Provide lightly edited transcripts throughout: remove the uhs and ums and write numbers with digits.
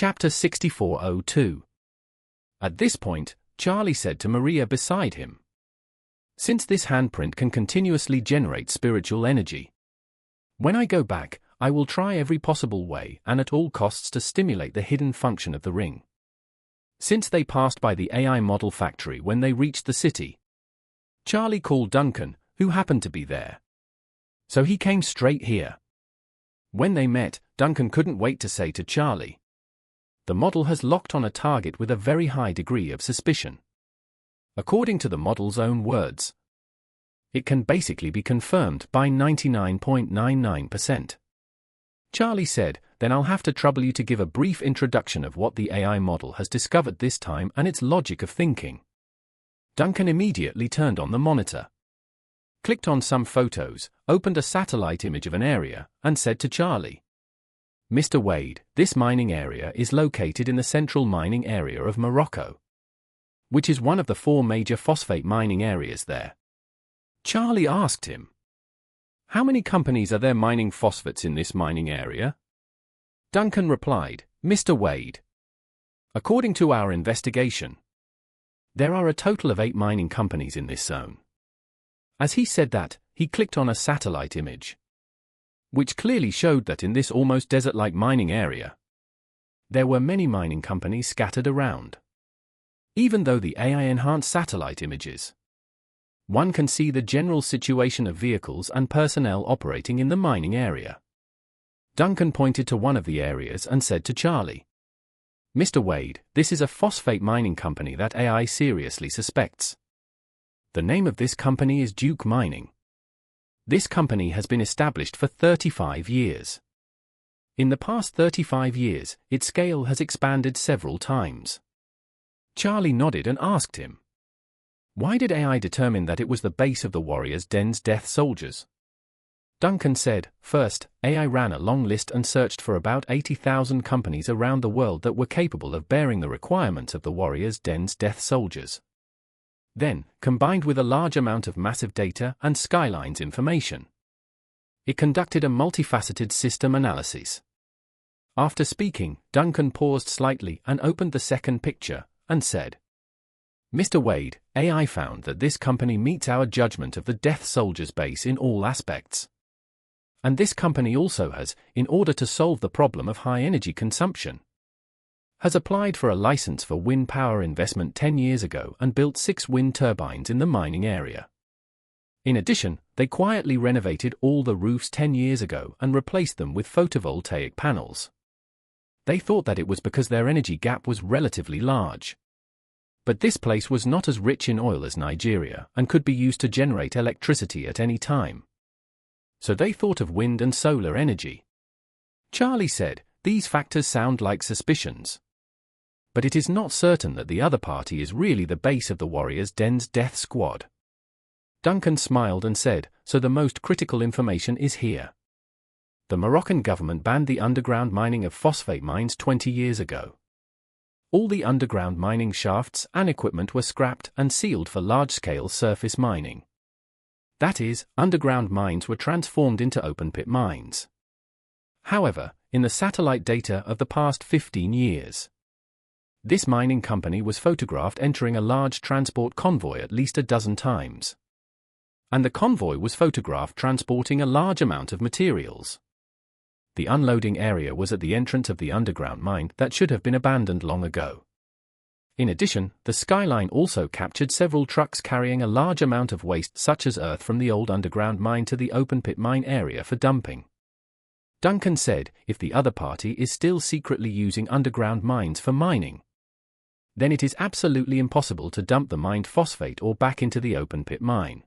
Chapter 6402. At this point, Charlie said to Maria beside him, "Since this handprint can continuously generate spiritual energy, when I go back, I will try every possible way and at all costs to stimulate the hidden function of the ring." Since they passed by the AI model factory when they reached the city, Charlie called Duncan, who happened to be there. So he came straight here. When they met, Duncan couldn't wait to say to Charlie, "The model has locked on a target with a very high degree of suspicion." According to the model's own words, it can basically be confirmed by 99.99%. Charlie said, "Then I'll have to trouble you to give a brief introduction of what the AI model has discovered this time and its logic of thinking." Duncan immediately turned on the monitor, clicked on some photos, opened a satellite image of an area, and said to Charlie, "Mr. Wade, this mining area is located in the central mining area of Morocco, which is one of the 4 major phosphate mining areas there." Charlie asked him, "How many companies are there mining phosphates in this mining area?" Duncan replied, "Mr. Wade, according to our investigation, there are a total of 8 mining companies in this zone." As he said that, he clicked on a satellite image, which clearly showed that in this almost desert-like mining area, there were many mining companies scattered around. Even though the AI-enhanced satellite images, one can see the general situation of vehicles and personnel operating in the mining area. Duncan pointed to one of the areas and said to Charlie, "Mr. Wade, this is a phosphate mining company that AI seriously suspects. The name of this company is Duke Mining. This company has been established for 35 years. In the past 35 years, its scale has expanded several times." Charlie nodded and asked him, "Why did AI determine that it was the base of the Warriors' Den's Death Soldiers?" Duncan said, "First, AI ran a long list and searched for about 80,000 companies around the world that were capable of bearing the requirements of the Warriors' Den's Death Soldiers. Then, combined with a large amount of massive data and Skyline's information, it conducted a multifaceted system analysis." After speaking, Duncan paused slightly and opened the second picture, and said, "Mr. Wade, AI found that this company meets our judgment of the Death Soldiers base in all aspects. And this company also has, in order to solve the problem of high energy consumption, has applied for a license for wind power investment 10 years ago and built 6 wind turbines in the mining area. In addition, they quietly renovated all the roofs 10 years ago and replaced them with photovoltaic panels. They thought that it was because their energy gap was relatively large. But this place was not as rich in oil as Nigeria and could be used to generate electricity at any time. So they thought of wind and solar energy." Charlie said, "These factors sound like suspicions. But it is not certain that the other party is really the base of the Warriors' Den's Death Squad." Duncan smiled and said, "So the most critical information is here. The Moroccan government banned the underground mining of phosphate mines 20 years ago. All the underground mining shafts and equipment were scrapped and sealed for large-scale surface mining. That is, underground mines were transformed into open-pit mines. However, in the satellite data of the past 15 years, this mining company was photographed entering a large transport convoy at least a dozen times. And the convoy was photographed transporting a large amount of materials. The unloading area was at the entrance of the underground mine that should have been abandoned long ago. In addition, the Skyline also captured several trucks carrying a large amount of waste such as earth from the old underground mine to the open-pit mine area for dumping." Duncan said, "If the other party is still secretly using underground mines for mining, then it is absolutely impossible to dump the mined phosphate ore back into the open-pit mine.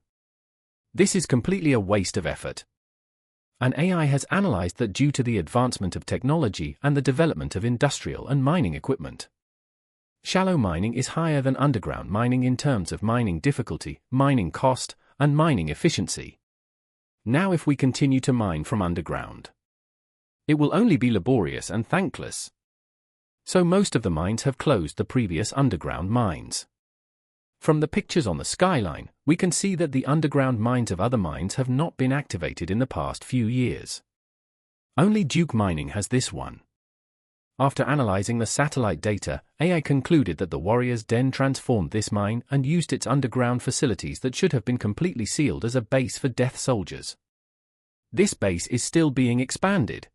This is completely a waste of effort. An AI has analyzed that due to the advancement of technology and the development of industrial and mining equipment, shallow mining is higher than underground mining in terms of mining difficulty, mining cost, and mining efficiency. Now if we continue to mine from underground, it will only be laborious and thankless. So most of the mines have closed the previous underground mines. From the pictures on the Skyline, we can see that the underground mines of other mines have not been activated in the past few years. Only Duke Mining has this one. After analyzing the satellite data, AI concluded that the Warriors Den transformed this mine and used its underground facilities that should have been completely sealed as a base for Death soldiers. This base is still being expanded.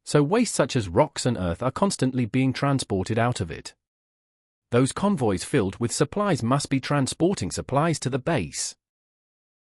So waste such as rocks and earth are constantly being transported out of it. Those convoys filled with supplies must be transporting supplies to the base.